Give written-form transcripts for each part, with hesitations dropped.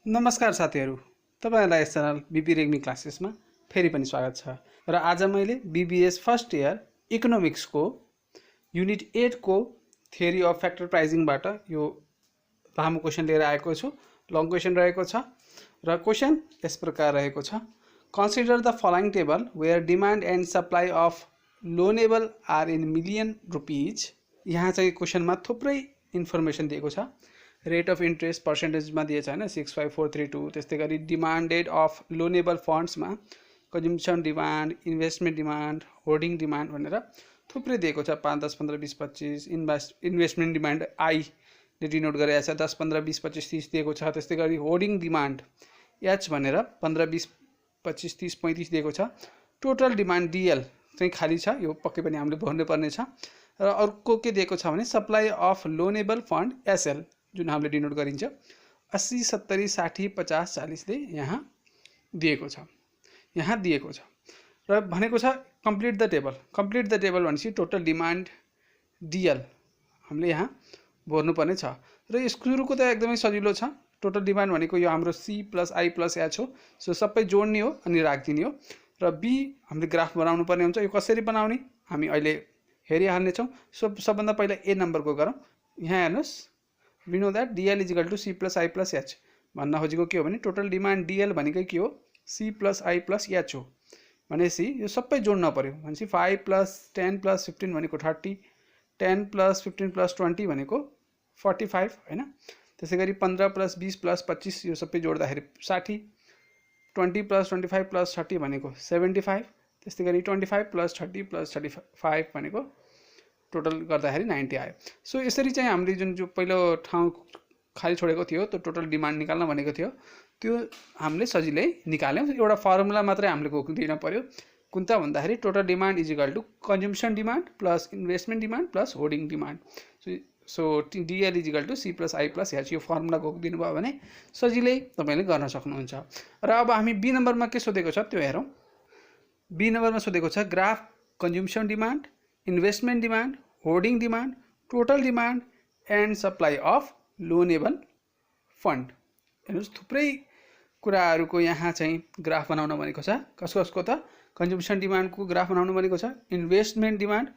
नमस्कार साथीहरु, तपाईहरुलाई यस च्यानल बीपी रेग्मी क्लासेसमा फेरि पनि स्वागत छ। र आज मैले बीबीएस फर्स्ट इयर इकोनोमिक्स को युनिट 8 को थ्योरी अफ फ्याक्टर प्राइजिङ बाट यो लामो क्वेशन लिएर आएको छु। लङ क्वेशन रहेको छ र क्वेशन यस प्रकार रहेको छ। Consider the following table where demand and supply of loanable are in million rupees. यहाँ चाहिँ क्वेशनमा थुप्रै इन्फर्मेसन दिएको छ। रेट अफ इन्ट्रेस्ट पर्सेन्टेज में दिए हैन 65432। त्यस्तै गरी डिमान्डेड अफ लोनेबल फंड्स में consumption demand, investment demand, hoarding demand भनेर थुप्रै दिएको छ। 5, 10, 15, 20, 25 इन्वेस्टमेंट डिमांड आई ले डिनोट गरेको छ। 10, 15, 20, 25, 30 दिएको छ। त्यस्तै गरी होर्डिंग डिमांड एच भनेर 15, 20, 25, 30, 35 दिएको छ। टोटल डिमांड डीएल चाहिँ खाली छ, यो पक्कै पनि हामीले भर्नु पर्ने छ। र अर्को के दिएको छ भने supply of loanable fund SL जुन हामीले डिनोट गरिन्छ 80, 70, 60, 50, 40 ले यहाँ दिएको छ। यहाँ दिएको छ र भनेको छ complete the table. Complete the table भनेपछि टोटल डिमान्ड डीएल हामीले यहाँ भर्नुपर्ने छ। र यसको सुरुको त एकदमै सजिलो छ। टोटल डिमान्ड भनेको यो हाम्रो C plus I plus H हो। सो सबै जोड्ने हो अनि राखिदिने हो। र बी हामीले ग्राफ बनाउनु पर्ने हुन्छ। यो कसरी बनाउने हामी अहिले हेरिहाल्ने छौं। सो सबभन्दा पहिला ए नम्बरको गरौँ। यहाँ हेर्नुस्, we know that DL is equal to C plus I plus H। भन्न खोजेको के हो भने टोटल डिमान्ड DL भनेकै के हो, C plus I plus H हो। भनेपछि यो सबै जोड्न पर्यो। भनेपछि 5 plus 10 plus 15 भनेको 30, 10 plus 15 plus 20 भनेको 45 हैन। त्यसैगरी 15 plus 20 plus 25 यो सबै जोड्दाखेरि 60, 20 plus 25 plus 30 भनेको 75, त्यसैगरी 25 plus 30 plus 35 भनेको टोटल गर्दाखेरि 90 आयो। सो यसरी चाहिँ हामीले जुन जो पहिलो ठाउँ खाली छोडेको थियो त्यो टोटल डिमान्ड निकाल्न भनेको थियो त्यो हामीले सजिलै निकाल्यौं। एउटा फर्मुला मात्रै हामीले दिन पर्यो। कुन त भन्दाखेरि total demand is equal to consumption demand plus investment demand plus hoarding demand. So DL is equal to C plus I plus H. यो फर्मुला दिनुभयो भने सजिलै तपाईले गर्न सक्नुहुन्छ। र अब हामी बी नम्बरमा के सोधेको छ त्यो हेरौं। बी नम्बरमा सोधेको छ graph consumption demand, investment demand, hoarding demand, total demand and supply of loanable fund. हेर्नुस् थुप्रै कुराहरुको यहाँ चाहिँ ग्राफ बनाउन भनेको छ। कसको त कन्ज्युम्सन डिमान्डको ग्राफ बनाउन भनेको छ, इन्वेस्टमेन्ट डिमान्ड,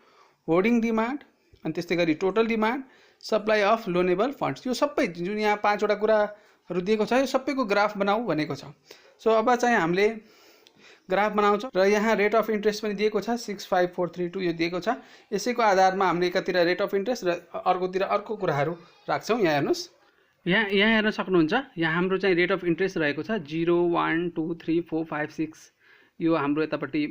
होर्डिङ डिमान्ड अनि त्यस्तै गरी total demand, supply of loanable funds. यो सबै जुन यहाँ 5 वटा कुराहरु दिएको छ यो सबैको ग्राफ बनाऊ भनेको छ। सो अब चाहिँ हामीले ग्राफ बनाउँछ र यहाँ रेट अफ इन्ट्रेस्ट पनि दिएको छ 65432 यो दिएको छ। यसैको आधारमा हामीले एकातिर रेट अफ इन्ट्रेस्ट र अर्कोतिर अर्को कुराहरु राख्छौं। यहाँ हेर्नुस्, यहाँ हेर्न सक्नुहुन्छ। यहाँ हाम्रो चाहिँ रेट अफ इन्ट्रेस्ट रहेको छ 0 1 2 3 4 5 6 यो हाम्रो यतापट्टि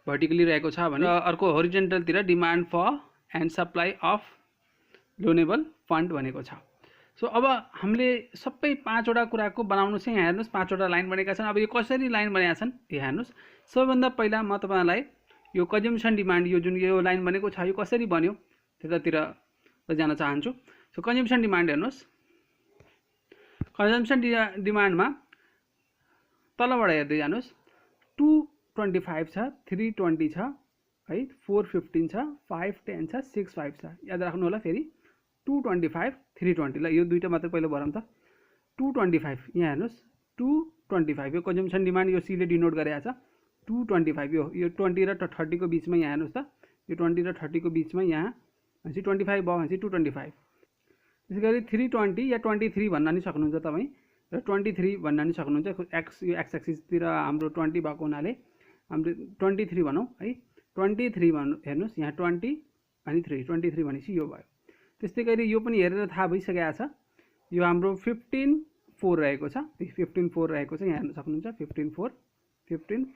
भर्टिकली रहेको छ भने अर्को होरिजोन्टल तिर demand for and supply of loanable fund भनेको छ। सो अब हामीले सबै 5 वटा कुराको बनाउनु चाहिँ यहाँ हेर्नुस् 5 वटा लाइन बनेका छन्। अब यो कसरी लाइन बनेका छन् यहाँ हेर्नुस्। सबभन्दा पहिला म तपाईलाई यो कन्ज्युम्सन डिमान्ड यो जुन यो लाइन बनेको छ यो कसरी बन्यो त्यतातिर जान चाहन्छु। सो कन्ज्युम्सन डिमान्ड हेर्नुस्। कन्ज्युम्सन डिमान्डमा तलबाट हेर्दै जानुस्। 225 छ, 320 छ है, 415 छ, 510 छ, 65 छ। याद राख्नु होला फेरि 225 320 ल यो दुईटा मात्र पहिला भरौँ त। 225 यहाँ हेर्नुस् 225 यो कन्ज्युम्सन डिमान्ड यो सी ले डिनोट गरेको छ। 225 यो 20 र 30 को बीचमा यहाँ हेर्नुस् त। यो 20 र 30 को बीचमा यहाँ भनेपछि 25 भयो भनेपछि 225। त्यसैगरी 320 या 23 भन्न नि सक्नुहुन्छ तपाई र 23 भन्न नि सक्नुहुन्छ। एक्स यो एक्स एक्सिस तिर हाम्रो 20 भएको हुनाले हामीले 23 भनौं है। 23 हेर्नुस् यहाँ 20 अनि 3 23 भनेपछि यो भयो। त्यस्तै गरी यो पनि हेरेर थाहा भइसकेको छ। यो हाम्रो 15 4 रहेको छ। 15 4 रहेको छ यहाँ हेर्न सक्नुहुन्छ। 15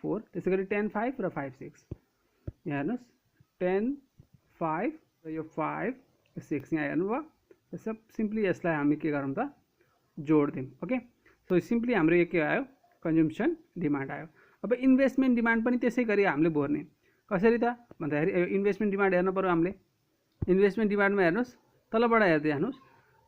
4 त्यसै गरी 10 5 र 5 6 यहाँ हेर्नुस् 10 5 र यो 5 6 यहाँ हेर्नुभयो। सब सिम्पली यसलाई हामी के गरौँ त जोड्दियौं। ओके सो सिम्पली हाम्रो यो के आयो कन्ज्युम्सन डिमान्ड आयो। अब इन्वेस्टमेन्ट डिमान्ड पनि त्यसै गरी हामीले भर्ने। कसरी त भन्दाखेरि इन्वेस्टमेन्ट डिमान्ड हेर्न पर्यो हामीले। इन्वेस्टमेन्ट डिमान्डमा हेर्नुस् तलबाट हेर्दै जानुस्।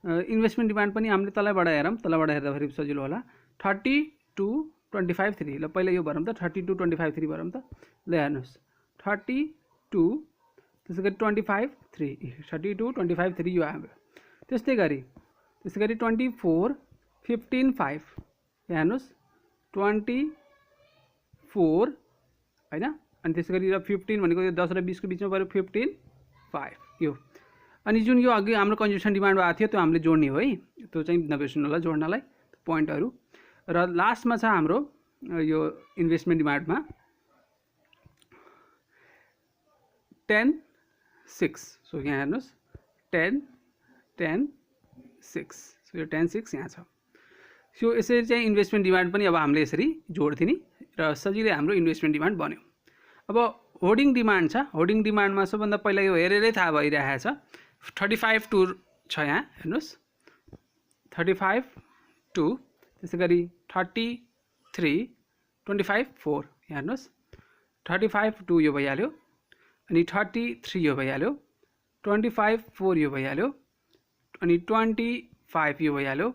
इन्वेस्टमेन्ट डिमान्ड पनि हामीले तलबाट हेरौँ। तलबाट हेर्दाखेरि सजिलो होला। 30 to 25 3 ल पहिला यो भरौँ त 30 to 25 3 भरौँ त। ल हेर्नुस् 30 to त्यसैगरी 25 3 30 to 25 3 यो आयो। त्यस्तै गरी 24 15 5 यहाँ हेर्नुहोस् 24 हैन, अनि त्यसै गरी 15 भनेको यो 10 र 20 को बिचमा पऱ्यो 15 5 यो। अनि जुन यो अघि हाम्रो कन्ज्युम्सन डिमान्ड भएको थियो त्यो हामीले जोड्ने हो है, त्यो चाहिँ नबिर्सनु होला जोड्नलाई पोइन्टहरू। र लास्टमा छ हाम्रो यो इन्भेस्टमेन्ट डिमान्डमा 10 6। सो यहाँ हेर्नुहोस् 10 10 6। सो यो 10 6 यहाँ छ। सो यसरी चाहिँ इन्भेस्टमेन्ट डिमान्ड पनि अब हामीले यसरी जोड्थ्यौँ नि र सजिलै हाम्रो इन्भेस्टमेन्ट डिमान्ड बन्यो। अब होर्डिङ डिमान्ड छ। होर्डिङ डिमान्डमा सबभन्दा पहिला यो हेरेरै थाहा भइरहेको छ 35 टु छ यहाँ हेर्नुहोस् 35 टु, त्यसै गरी 33 25 4 यहाँ हेर्नुहोस् 35 टु यो भइहाल्यो, अनि 33 यो भइहाल्यो, 25 4 यो भइहाल्यो, अनि 25 यो भइहाल्यो।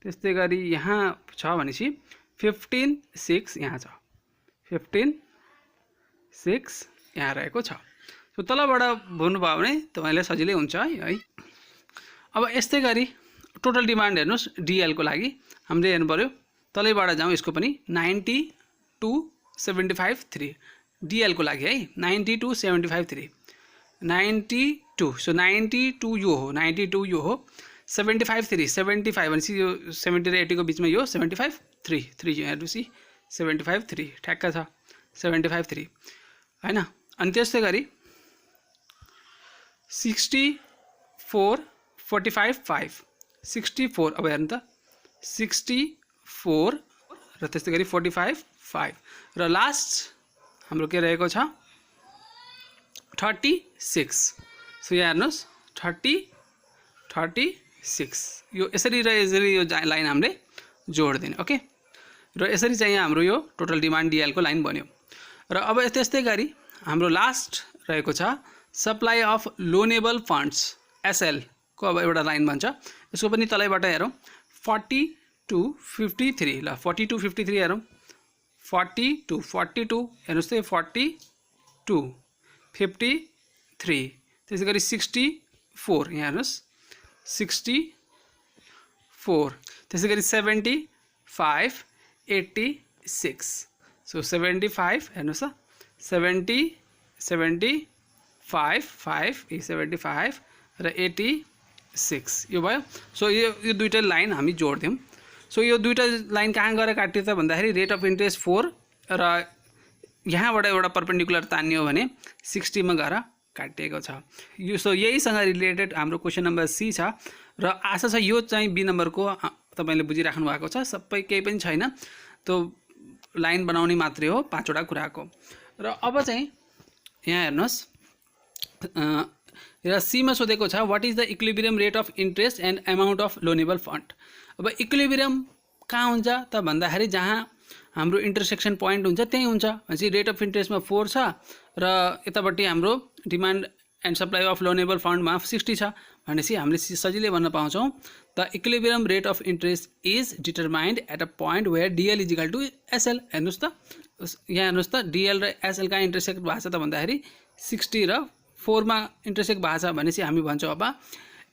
त्यस्तै गरी यहाँ छ भनेपछि 15 6 यहाँ छ, 15 6 यहाँ रहेको छ। सो तलबाट भन्नुभयो भने तपाईँलाई सजिलै हुन्छ है। अब यस्तै गरी टोटल डिमान्ड हेर्नुहोस् डिएल को लागि हामीले हेर्नु पर्यो, तलैबाट जाउँ यसको पनि 90 टु 75 3 डिएल को लागि है 90 टु 75 3 92। सो 92 यो हो, 92 यो हो, 75 3 75 भनेपछि यो 70 र 80 को बिचमा यो 75 3 3 यहाँ हेर्नुहोस् 75 3 ठ्याक्क छ 75 3 हैन। अनि त्यस्तै गरी 64 45 5 64 अब हेर्नु त 64 र त्यस्तै गरी 45 5 र लास्ट हाम्रो के रहेको छ 36। सो यहाँ हेर्नुहोस् 36 यो यसरी र यसरी यो लाइन हामीले जोड्दिने ओके। र यसरी चाहिँ हाम्रो यो टोटल डिमान्ड डिएल को लाइन बन्यो। र अब त्यस्तै गरी हाम्रो लास्ट रहेको छ supply of loanable funds SL को अब एउटा लाइन बन्छ। यसको पनि तलैबाट हेरौँ 40 टु 53 ल 40 टु 53 हेरौँ 40 टु 42 हेर्नुहोस् त 42 53 त्यसै गरी 64 यहाँ हेर्नुहोस् 64 त्यसै गरी 75 86। सो 75 हेर्नुहोस् त 70 75 5 75 र 86 यो भयो। सो यो दुईटा लाइन हामी जोड्दियौँ। सो यो दुईटा लाइन कहाँ गएर काट्यो त भन्दाखेरि रेट अफ इन्ट्रेस्ट 4 र यहाँबाट एउटा परपेन्डिकुलर तान्यो भने 60 मा गएर काटिएको छ। यो सो यहीसँग रिलेटेड हाम्रो क्वेसन नम्बर सी छ र आशा छ यो चाहिँ बी नम्बरको तपाईले बुझिराख्नु भएको छ, सबै केही पनि छैन, त्यो लाइन बनाउने मात्रै हो 5 वटा कुराको। र अब चाहिँ यहाँ हेर्नुहोस् र सी मा सोधेको छ what is the equilibrium rate of interest and amount of loanable fund. अब इक्विलिब्रियम कहाँ हुन्छ त भन्दाखेरि जहाँ हाम्रो इन्टरसेक्सन पोइन्ट हुन्छ त्यही हुन्छ भनेपछि रेट अफ इन्ट्रेस्टमा 4 छ र यतापट्टि हाम्रो demand and supply of loanable फन्डमा 60 छ भनेपछि हामीले सजिलै भन्न पाउँछौँ the equilibrium rate of interest is determined at a point where DL is equal to SL. हेर्नुहोस् त यहाँ हेर्नुहोस् त डिएल र एसएल कहाँ इन्टरसेक्ट भएको छ त भन्दाखेरि 60 र 4 मा इन्टरसेक्ट भएको छ भनेपछि हामी भन्छौँ अब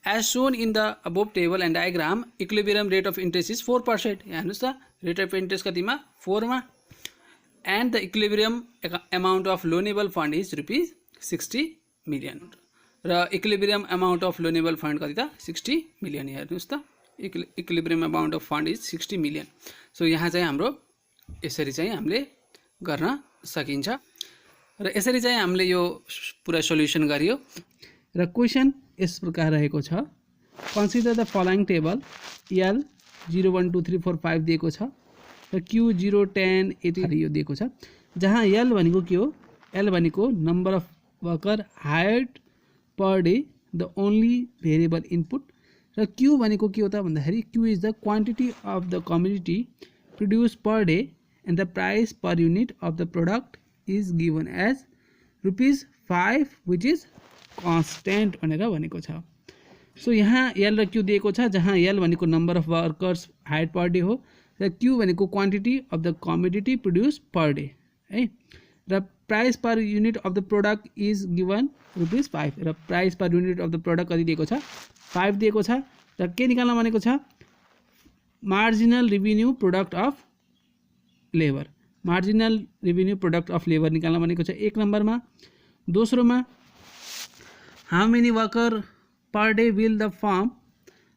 as shown in the above table and diagram equilibrium rate of interest is 4%। यहाँ हेर्नुहोस् त रेट अफ इन्ट्रेस्ट कतिमा 4 मा and the equilibrium amount of loanable fund is ₹60 million र equilibrium amount of loanable fund कति त 60 मिलियन। हेर्नुहोस् त equilibrium amount of fund is 60 million. So यहाँ चाहिँ हाम्रो यसरी चाहिँ हामीले गर्न सकिन्छ र यसरी चाहिँ हामीले यो पुरा सोल्युसन गरियो। र क्वेसन यस प्रकार रहेको छ consider the following table L 0 1 2 3 4 5 दिएको छ र क्यू 0 10 80 यो दिएको छ, जहाँ एल भनेको के हो, एल भनेको number of worker hired per day the only variable input र क्यू भनेको के हो त भन्दाखेरि Q is the quantity of the commodity produce per day and the price per unit of the product is given as ₹5 which is constant भनेर भनेको छ। So यहाँ एल र क्यू दिएको छ, जहाँ एल भनेको number of workers hired per day हो र क्यू भनेको quantity of the commodity produce per day है, र price per unit of the product is given ₹5 र price per unit of the product कति दिएको छ 5 दिएको छ। र के निकाल्न भनेको छ marginal revenue product of labour, marginal revenue product of labour निकाल्न भनेको छ 1 नम्बरमा। दोस्रोमा how many worker per day will the firm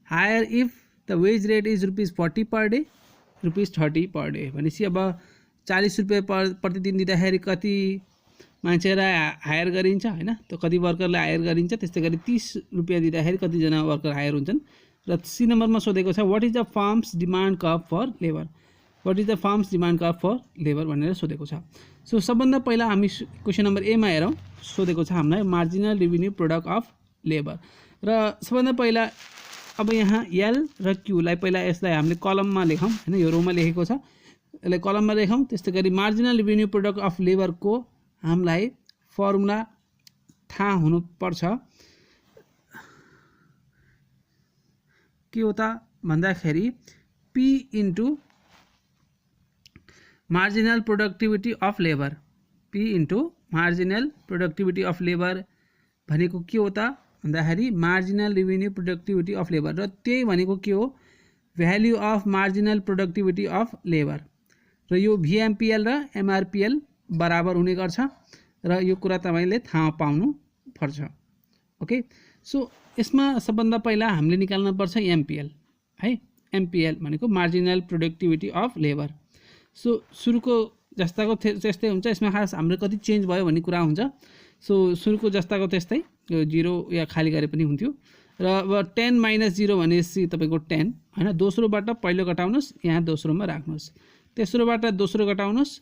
hire if the wage rate is ₹40 per day, ₹30 per day. भनेपछि अब 40 रुपियाँ प्रतिदिन दिँदाखेरि कति मान्छेलाई हायर गरिन्छ हैन, त कति वर्करलाई हायर गरिन्छ, त्यस्तै गरी 30 रुपियाँ दिँदाखेरि कतिजना वर्कर हायर हुन्छन्। र सी नम्बरमा सोधेको छ what is the firm's demand curve for labour, what is the firm's demand curve for labour भनेर सोधेको छ। सो सबभन्दा पहिला हामी क्वेसन नम्बर ए मा हेरौँ। सोधेको छ हामीलाई marginal revenue product of labour, र सबभन्दा पहिला अब यहाँ एल र क्यूलाई पहिला यसलाई हामीले कलममा लेखौँ हैन, यो रोमा लेखेको छ, यसलाई कलममा लेखौँ। त्यस्तै गरी मार्जिनल रेभिन्यू प्रोडक्ट अफ लेबरको हामीलाई फर्मुला थाहा हुनुपर्छ। के हो त भन्दाखेरि P into marginal productivity of labour, P into marginal productivity of labour भनेको के हो त भन्दाखेरि marginal revenue productivity of labour, र त्यही भनेको के हो value of marginal productivity of labour, र यो VMPL र MRPL बराबर हुने गर्छ, र यो कुरा तपाईले थाहा पाउनु पर्छ। ओके, सो यसमा सबभन्दा पहिला हामीले निकाल्न पर्छ MPL है, MPL भनेको marginal productivity of labour. So सुरुको जस्ताको त्यस्तै हुन्छ, यसमा खास हाम्रो कति चेन्ज भयो भन्ने कुरा हुन्छ। सो सुरुको जस्ताको त्यस्तै, यो 0 या खाली गरे पनि हुन्थ्यो। र अब 10 - 0 भनेपछि तपाईको 10 हैन, दोस्रोबाट पहिलो घटाउनुस्, यहाँ दोस्रोमा राख्नुस्, तेस्रोबाट दोस्रो घटाउनुस्,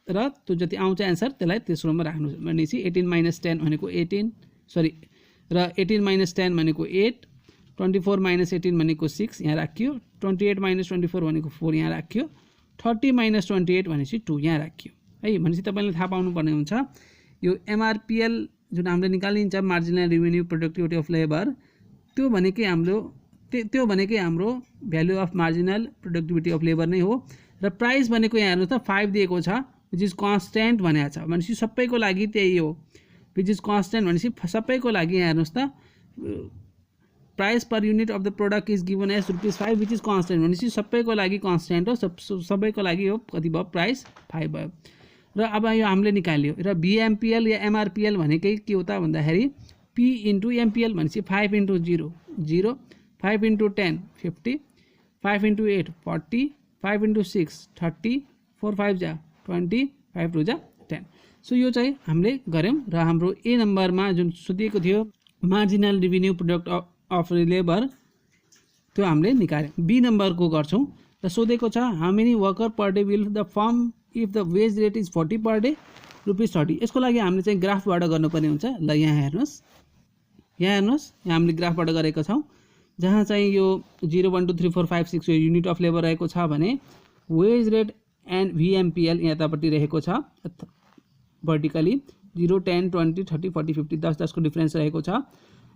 र त्यो जति आउँछ एन्सर त्यसलाई तेस्रोमा राख्नुस्। भनेपछि 18 - 10 भनेको 18 सरी, र 18 - 10 भनेको 8, 24 - 18 भनेको 6 यहाँ राखियो, 28 - 24 भनेको 4 यहाँ राखियो, 30 - 28 भनेपछि 2 यहाँ राखियो है। भनेपछि तपाईले थाहा पाउनुपर्ने हुन्छ यो MRPL जुन हामीले निकालिन्छ marginal revenue productivity of labour, त्यो भनेकै हाम्रो value of marginal productivity of labour नै हो। र प्राइस भनेको यहाँ हेर्नुहोस् त 5 दिएको छ, विच इज कन्स्टेन्ट भनेको छ, भनेपछि सबैको लागि त्यही हो, विच इज कन्स्टेन्ट भनेपछि सबैको लागि यहाँ हेर्नुहोस् त price per unit of the product is given as ₹5 which is constant, भनेपछि सबैको लागि कन्स्टेन्ट हो, सबैको लागि हो कति भयो प्राइस 5 भयो। र अब यो हामीले निकाल्यो, र VMPL या MRPL भनेकै के हो त भन्दाखेरि P इन्टु MPL भनेपछि 5 * 0 0, 5 * 10 50, 5 * 8 40, 5 * 6 30, 4 5 जा 20, 5 2 जा 10। सो यो चाहिँ हामीले गऱ्यौँ, र हाम्रो ए नम्बरमा जुन सोधिएको थियो marginal revenue product of labour त्यो हामीले निकाल्यौँ। बी नम्बरको गर्छौँ, र सोधेको छ how many worker per day will the firm if the wage rate is 40 per day ₹30। यसको लागि हामीले चाहिँ ग्राफबाट गर्नुपर्ने हुन्छ। ल यहाँ हेर्नुहोस्, यहाँ हामीले ग्राफबाट गरेको छौँ, जहाँ चाहिँ यो 0 1 2 3 4 5 6 यो युनिट अफ लेबर रहेको छ भने वेज रेट एन्ड VMPL यतापट्टि रहेको छ भर्टिकली 0 10 20 30 40 50 10 को डिफरेन्स रहेको छ।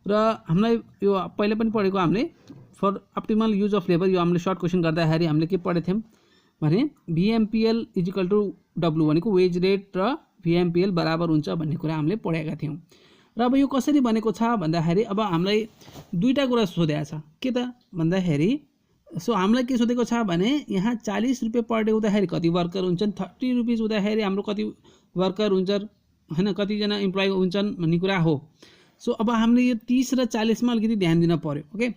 र हामीलाई यो पहिले पनि पढेको हामीले for optimal use of labour, यो हामीले सर्ट क्वेसन गर्दाखेरि हामीले के पढेको थियौँ भने VMPL इजिकल टु W भनेको वेज रेट र VMPL बराबर हुन्छ भन्ने कुरा हामीले पढेका थियौँ। र अब यो कसरी बनेको छ भन्दाखेरि अब हामीलाई दुईटा कुरा सोधेको छ के त भन्दाखेरि, सो हामीलाई के सोधेको छ भने यहाँ 40 रुपियाँ पर डे हुँदाखेरि कति वर्कर हुन्छन्, 30 रुपिस हुँदाखेरि हाम्रो कति वर्कर हुन्छन् हैन, कतिजना इम्प्लोइ हुन्छन् भन्ने कुरा हो। सो अब हामीले यो 30 र 40 मा अलिकति ध्यान दिन पर्यो। ओके,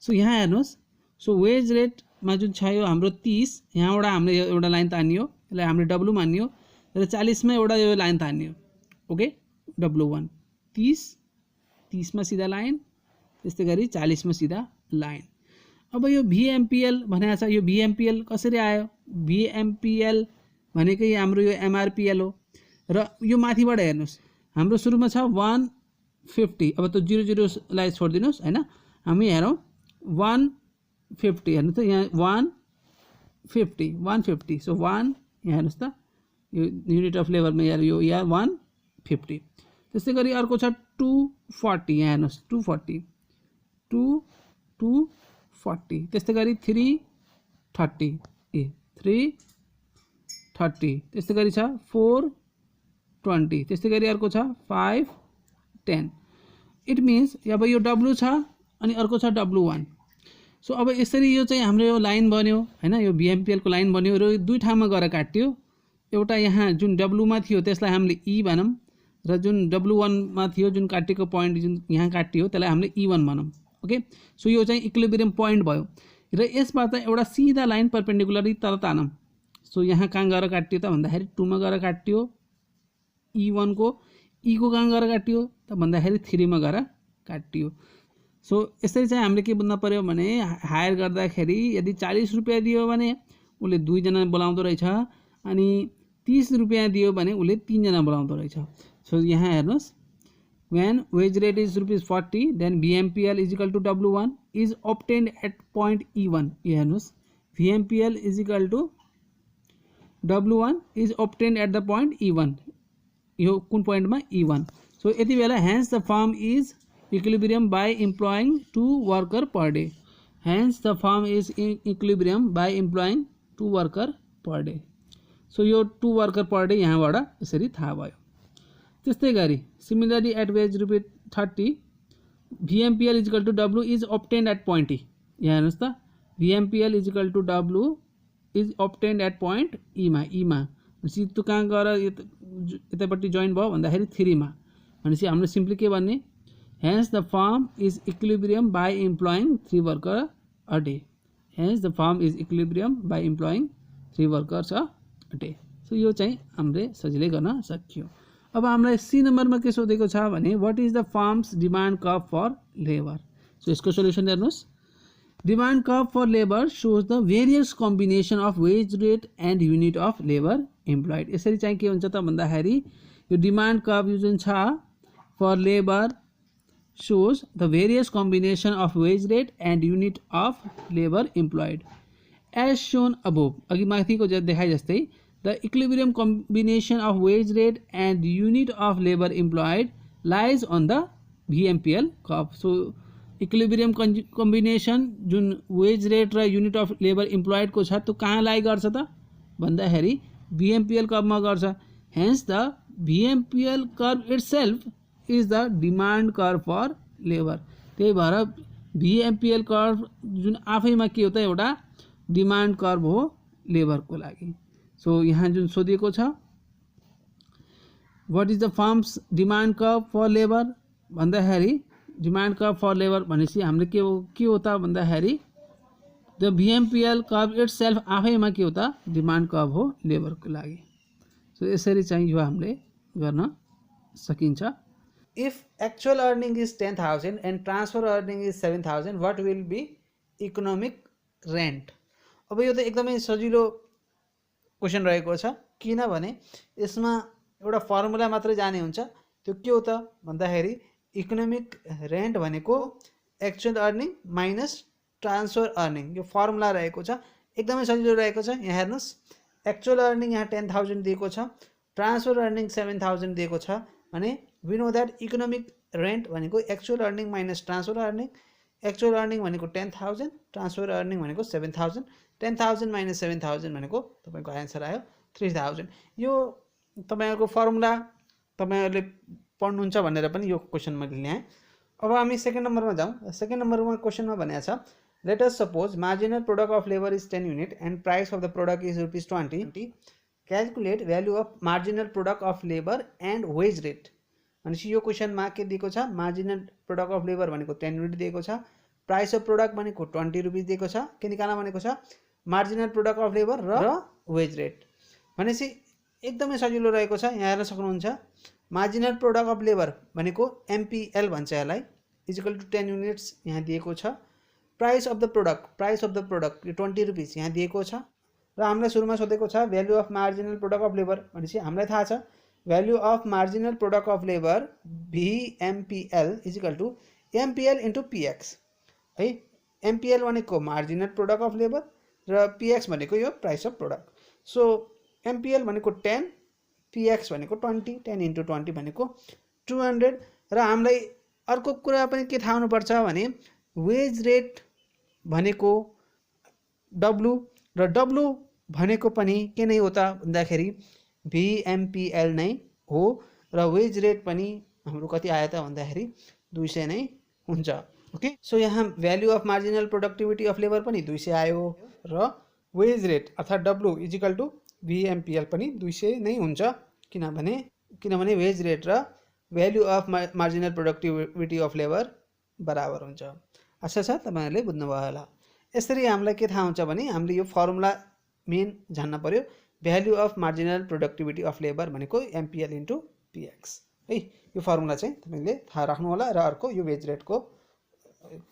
सो यहाँ हेर्नुहोस्, सो वेज रेटमा जुन छ यो हाम्रो 30, यहाँबाट हामीले एउटा लाइन तानियो, यसलाई हामीले W मानियो, र 40 मा एउटा यो लाइन तानियो। ओके, W1 30 मा सिधा लाइन, त्यस्तै गरी 40 मा सिधा लाइन। अब यो VMPL भनेको छ, यो VMPL कसरी आयो, VMPL भनेकै हाम्रो यो MRPL हो। र यो माथिबाट हेर्नुहोस्, हाम्रो सुरुमा छ 150, अब त 0 0 लाई छोडिदिनुहोस् हैन, हामी हेरौँ 150 हेर्नु त यहाँ 150 सो 1 यहाँ हेर्नुहोस् त यो युनिट अफ लेबरमा यो यहाँ 150। त्यस्तै गरी अर्को छ 240, यहाँ हेर्नुहोस् 240 240, त्यस्तै गरी 330 330, त्यस्तै गरी छ 420, त्यस्तै गरी अर्को छ 510। इट मिन्स अब यो W छ अनि अर्को छ W1। सो अब यसरी यो चाहिँ हाम्रो यो लाइन बन्यो हैन, यो VMPL को लाइन बन्यो र दुई ठाउँमा गएर काट्यो। एउटा यहाँ जुन W मा थियो त्यसलाई हामीले E भनौँ र जुन W1 मा थियो जुन काटेको पोइन्ट जुन यहाँ काटियो त्यसलाई हामीले E1 भनौँ। ओके, सो यो चाहिँ इक्विलिब्रियम पोइन्ट भयो र यसबाट एउटा सिधा लाइन परपेन्डिकुलरली तल तानौँ। सो यहाँ कहाँ गएर काटियो त भन्दाखेरि 2 मा गएर काटियो, E1 को E को कहाँ गएर काटियो त भन्दाखेरि 3 मा गएर काटियो। सो यसरी चाहिँ हामीले के बुझ्न पर्यो भने हायर गर्दाखेरि यदि 40 रुपैयाँ दियो भने उसले 2 जना बोलाउँदो रहेछ, अनि 30 रुपैयाँ दियो भने उसले 3 जना बोलाउँदो रहेछ। सो यहाँ हेर्नुहोस्, when wage rate is ₹40 then VMPL is equal to W1 is obtained at point E1। यो हेर्नुहोस्, VMPL is equal to W1 is obtained at the point E1। यो कुन पोइन्टमा E1। सो यति बेला hence the firm is equilibrium by employing 2 worker per day। hence the firm is in equilibrium by employing 2 worker per day। So यो 2 worker per day यहाँबाट यसरी थाहा भयो। त्यस्तै गरी similarly at wage ₹30 VMPL is equal to W is obtained at point E। यहाँ हेर्नुहोस् त, VMPL is equal to W is obtained at point E मा। भनेपछि त्यो कहाँ गएर यतापट्टि जोइन भयो भन्दाखेरि 3 मा। भनेपछि हामीले सिम्पली के भन्ने, hence the firm is equilibrium by employing 3 worker a day। hence the firm is equilibrium by employing 3 workers a day। So यो चाहिँ हामीले सजिलै गर्न सक्यो। अब हामीलाई सी नम्बरमा के सोधेको छ भने what is the firm's demand curve for labour. So यसको सोल्युसन हेर्नुहोस्, demand curve for labour shows the various combination of wage rate and unit of labour employed. यसरी चाहिँ के हुन्छ त भन्दाखेरि यो डिमान्ड कर्व जुन छ for labour shows the various combination of wage rate and unit of labor employed as shown above। अघि माथिको देखाइ जस्तै the equilibrium combination of wage rate and unit of labor employed lies on the VMPL curve। so equilibrium combination जुन wage rate र unit of labor employed को छ त्यो कहाँ लाई गर्छ त भन्दाखेरि VMPL curve मा गर्छ। hence the VMPL curve itself is the demand curve for labor। त्यही भएर VMPL कर्व जुन आफैमा के हो त एउटा डिमान्ड कर्व हो लेबरको लागि। सो यहाँ जुन सोधिएको छ what is the firm's demand curve for labour भन्दाखेरि डिमान्ड कर्व फर लेबर भनेपछि हामीले के हो त भन्दाखेरि द VMPL कर्व इटसेल्फ आफैमा के हो त डिमान्ड कर्व हो लेबरको लागि। सो यसरी चाहिँ यो हामीले गर्न सकिन्छ। If actual earning is 10,000 and transfer earning is 7,000 what will be economic rent। अब यो त एकदमै सजिलो क्वेसन रहेको छ, किनभने यसमा एउटा फर्मुला मात्रै जाने हुन्छ। त्यो के हो त भन्दाखेरि इकोनोमिक रेन्ट भनेको actual earning minus transfer earning, यो फर्मुला रहेको छ, एकदमै सजिलो रहेको छ। यहाँ हेर्नुहोस्, एक्चुअल अर्निङ यहाँ 10,000 दिएको छ, ट्रान्सफर अर्निङ 7,000 दिएको छ भने we know that economic rent भनेको actual earning minus transfer earning. Actual earning भनेको 10,000, ट्रान्सफर अर्निङ भनेको 7,000, 10,000 माइनस 7,000 भनेको तपाईँको आन्सर आयो 3,000। यो तपाईँहरूको फर्मुला तपाईँहरूले पढ्नुहुन्छ भनेर पनि यो क्वेसन मैले ल्याएँ। अब हामी सेकेन्ड नम्बरमा जाउँ। सेकेन्ड नम्बरमा क्वेसनमा भनेको छ let us suppose marginal product of labour is 10 unit and price of the product is ₹20। Calculate value of marginal product of labour and wage rate. भनेपछि यो क्वेसनमा के दिएको छ, मार्जिनल प्रोडक्ट अफ लेबर भनेको 10 युनिट दिएको छ, प्राइस अफ प्रोडक्ट भनेको ₹20 दिएको छ, के निकाल्न भनेको छ मार्जिनल प्रोडक्ट अफ लेबर र वेज रेट। भनेपछि एकदमै सजिलो रहेको छ, यहाँ हेर्न सक्नुहुन्छ। मार्जिनल प्रोडक्ट अफ लेबर भनेको MPL भन्छ यसलाई, इज इक्वल टु 10 युनिट्स यहाँ दिएको छ। प्राइस अफ द प्रोडक्ट यो ₹20 यहाँ दिएको छ। र हामीलाई सुरुमा सोधेको छ value of marginal product of labour. भनेपछि हामीलाई थाहा छ value of marginal product of labour VMPL is equal to MPL into PX है। MPL भनेको मार्जिनल प्रोडक्ट अफ लेबर र PX भनेको यो price of product. So MPL भनेको 10, PX भनेको 20, 10 इन्टु 20 भनेको 200। र हामीलाई अर्को कुरा पनि के थाहा हुनुपर्छ भने वेज रेट भनेको W र W भनेको पनि के नै हो त भन्दाखेरि VMPL नै हो र वेज रेट पनि हाम्रो कति आयो त भन्दाखेरि 200 नै हुन्छ। ओके। सो यहाँ value of marginal productivity of labour पनि 200 आयो र वेज रेट अर्थात् डब्लु इजिकल टु भिएमपिएल पनि 200 नै हुन्छ, किनभने वेज रेट र value of marginal productivity of labour बराबर हुन्छ। आशा छ तपाईँहरूले बुझ्नुभयो होला। यसरी हामीलाई के थाहा हुन्छ भने हामीले यो फर्मुला मेन जान्न पर्यो। Value of marginal productivity of labour भनेको एमपिएल इन्टु पिएक्स है। यो फर्मुला चाहिँ तपाईँले थाहा राख्नु होला र अर्को यो वेज रेटको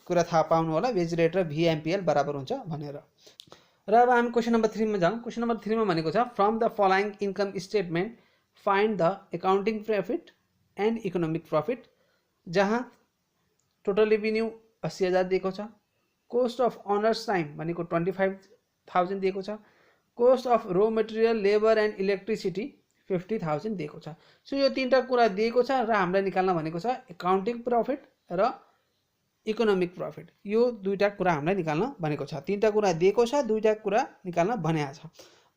कुरा थाहा पाउनु होला, वेज रेट र भिएमपिएल बराबर हुन्छ भनेर। र अब हामी क्वेसन नम्बर 3 मा जाउँ। क्वेसन नम्बर 3 मा भनेको छ from the following income statement find the accounting profit and economic profit, जहाँ टोटल रेभिन्यू 80,000 दिएको छ, कोस्ट अफ अनर्स टाइम भनेको 25,000 दिएको छ, cost of raw material labour and electricity 50,000 दिएको छ। सो यो तीनटा कुरा दिएको छ र हामीलाई निकाल्न भनेको छ एकाउन्टिङ प्रॉफिट र इकोनोमिक प्रॉफिट। यो दुईटा कुरा हामीलाई निकाल्न भनेको छ। तीनटा कुरा दिएको छ, दुईटा कुरा निकाल्न भनेको छ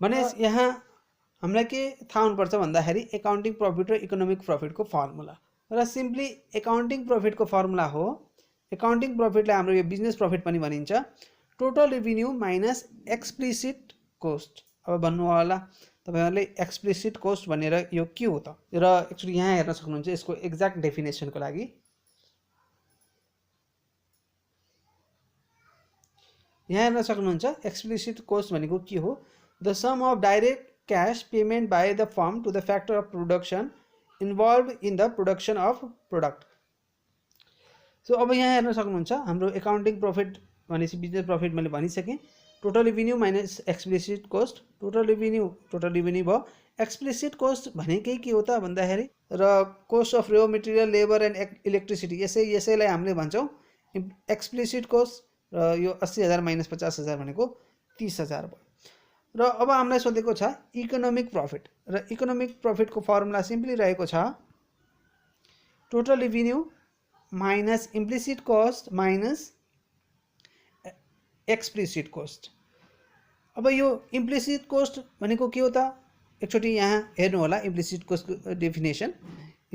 भने यहाँ हामीलाई के थाहा हुनुपर्छ भन्दाखेरि एकाउन्टिङ प्रॉफिट र इकोनोमिक प्रॉफिटको फर्मुला र सिम्पली एकाउन्टिङ प्रॉफिटको फर्मुला हो, एकाउन्टिङ प्रॉफिटलाई हाम्रो यो बिजनेस प्रॉफिट पनि भनिन्छ, total revenue minus explicit cost. अब भन्नु होला तपाईहरुले एक्सप्लिसिट कोस्ट भनेर यो के हो त, र एक्चुअली यहाँ हेर्न सक्नुहुन्छ यसको एक्ज्याक्ट डेफिनेसनको लागि। यहाँ हेर्न सक्नुहुन्छ एक्सप्लिसिट कोस्ट भनेको के हो, the sum of direct cash payment by the firm to the factor of production involved in the production of product। So अब यहाँ हेर्न सक्नुहुन्छ हाम्रो एकाउन्टिङ प्रॉफिट भनेपछि बिजनेस प्रॉफिट मैले भनिसकेँ, total revenue minus explicit cost. Total revenue भयो, explicit cost भनेकै के हो त भन्दाखेरि र cost of raw material labour and electricity, यसैलाई हामीले भन्छौँ एक्सप्लिसिट कोस्ट। र यो 80,000 माइनस 50,000 भनेको 30,000 भयो। र अब हामीलाई सोधेको छ इकोनोमिक प्रॉफिट, र इकोनोमिक प्रॉफिटको फर्मुला सिम्पली रहेको छ total revenue minus implicit cost minus explicit cost. अब यो इम्प्लिसिट कोस्ट भनेको के हो त, एकचोटि यहाँ हेर्नु होला इम्प्लिसिट कोस्टको डेफिनेसन।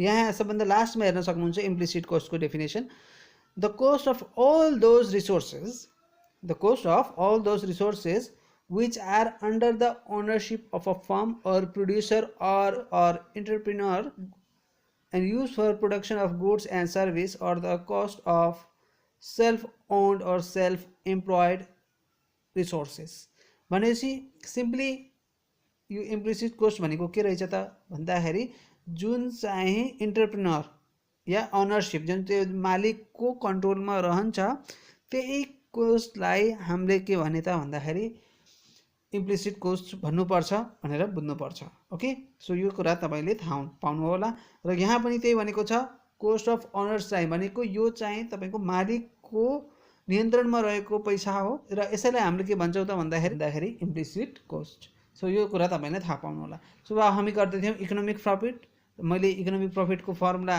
यहाँ सबभन्दा लास्टमा हेर्न सक्नुहुन्छ इम्प्लिसिट कोस्टको definition, the cost of all those resources which are under the ownership of a firm or producer or entrepreneur and used for production of goods and service, or the cost of self-owned or self-employed resources। भनेपछि simply यो implicit cost भनेको के रहेछ त भन्दाखेरि जुन चाहिँ इन्टरप्रेन्योर या ownership जुन त्यो मालिकको कन्ट्रोलमा रहन्छ त्यही कोस्टलाई हामीले के भने त भन्दाखेरि इम्प्लिसिट कोस्ट भन्नुपर्छ भनेर बुझ्नुपर्छ। ओके, सो यो कुरा तपाईले थाहा पाउनु होला। र यहाँ पनि त्यही भनेको छ कोस्ट अफ अनर्स टाइम भनेको यो चाहिँ तपाईको मालिकको नियन्त्रणमा रहेको पैसा हो र यसैलाई हामीले के भन्छौँ त भन्दाखेरि इम्प्लिसिट कोस्ट। सो यो कुरा तपाईले थाहा पाउनु होला। सो अब हामी गर्दै थियौँ इकोनोमिक प्रॉफिट। मैले इकोनोमिक प्रॉफिटको फर्मुला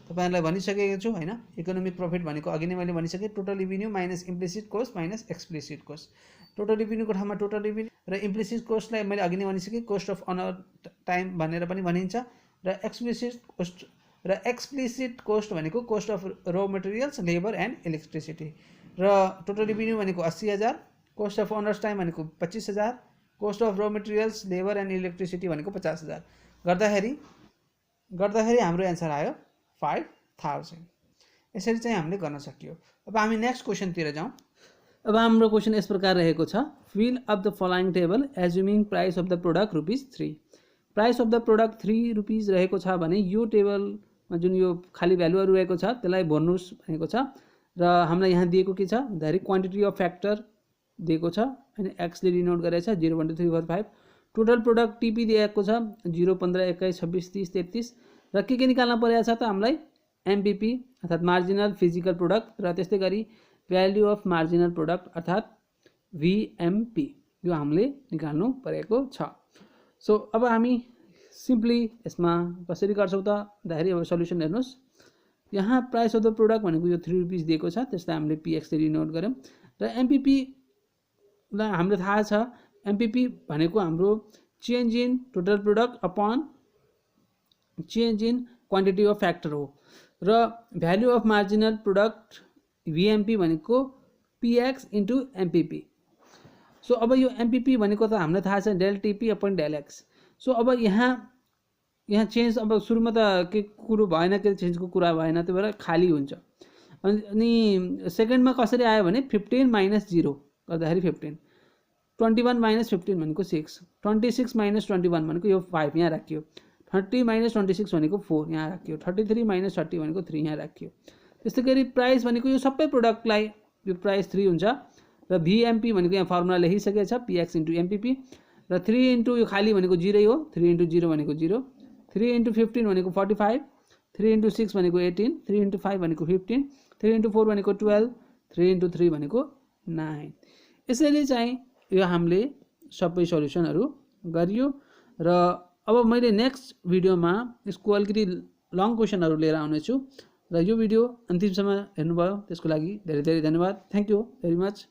तपाईहरुलाई भनिसकेको छु हैन। इकोनोमिक प्रॉफिट भनेको अघि नै मैले भनिसके total revenue minus implicit cost minus explicit cost. Total रेभिन्यूको ठाउँमा टोटल रेभिन्यू र इम्प्लिसिट कोस्टलाई मैले अघि नै भनिसके कोस्ट अफ अनर टाइम भनेर पनि भनिन्छ, र एक्सप्लिसिट कोस्ट भनेको cost of raw materials labour and electricity. र टोटल रेभिन्यू भनेको 80,000, कोस्ट अफ अनर्स टाइम भनेको 25,000, cost of raw materials labour and electricity भनेको 50,000 गर्दाखेरि हाम्रो एन्सर आयो 5,000। यसरी चाहिँ हामीले गर्न सकियो। अब हामी नेक्स्ट क्वेसनतिर जाउँ। अब हाम्रो क्वेसन यस प्रकार रहेको छ, fill up the following table assuming price of the product ₹3। Price of the product ₹3 रहेको छ भने यो टेबलमा जुन यो खाली भ्यालुहरू रहेको छ त्यसलाई भर्नुस् भनेको छ। र हामीलाई यहाँ दिएको के छ भन्दाखेरि क्वान्टिटी अफ फ्याक्टर दिएको छ हैन, एक्स ले डिनोट गरेको छ 0 1 2 3 4 5। टोटल प्रोडक्ट टिपी दिएको छ 0 15 21 26 30 33। र के निकाल्न परेको छ त हामीलाई एमपीपी अर्थात् मार्जिनल फिजिकल प्रोडक्ट, र त्यस्तै गरी भ्याल्यु अफ मार्जिनल प्रोडक्ट अर्थात् भिएमपी यो हामीले निकाल्नु परेको छ। सो अब हामी सिम्पली यसमा कसरी गर्छौँ त भन्दाखेरि अब सल्युसन हेर्नुस्। यहाँ प्राइस अफ द प्रोडक्ट भनेको यो ₹3 दिएको छ, त्यसलाई हामीले पीएक्स ले डिनोट गर्यौं। र एमपीपी लाई हामीले थाहा छ एमपीपी भनेको हाम्रो change in total product upon change in quantity of factor हो। र value of marginal product VMP भनेको PX इन्टु MPP। सो अब यो MPP भनेको त हामीलाई थाहा छ del TP upon del X। So अब यहाँ चेन्ज अब सुरुमा त के कुरो भएन, के चेन्जको कुरा भएन, त्यही भएर खाली हुन्छ। अनि सेकेन्डमा कसरी आयो भने 15 माइनस 0 गर्दाखेरि 15, 21 माइनस 15 भनेको 6, 26 माइनस 21 भनेको यो 5 यहाँ राखियो, 30 माइनस 26 भनेको 4 यहाँ राखियो, 33 माइनस 30 भनेको 3 यहाँ राखियो। त्यस्तै गरी प्राइस भनेको यो सबै प्रोडक्टलाई यो प्राइस 3 हुन्छ र VMP भनेको यहाँ फर्मुला लेखिसकेको छ PX इन्टु MPP र 3 इन्टु यो खाली भनेको 0 हो, 3 इन्टु 0 भनेको 0, 3 इन्टु 15 भनेको 45, 3 इन्टु 6 भनेको 18, 3 इन्टु 5 भनेको 15, 3 इन्टु 4 भनेको 12, 3 इन्टु 3 भनेको 9। यसैले चाहिँ यो हामीले सबै सल्युसनहरू गरियो र अब मैले नेक्स्ट भिडियोमा यसको अलिकति लङ क्वेसनहरू लिएर आउनेछु र यो भिडियो अन्तिमसम्म हेर्नुभयो त्यसको लागि धेरै धेरै धन्यवाद। Thank you very much.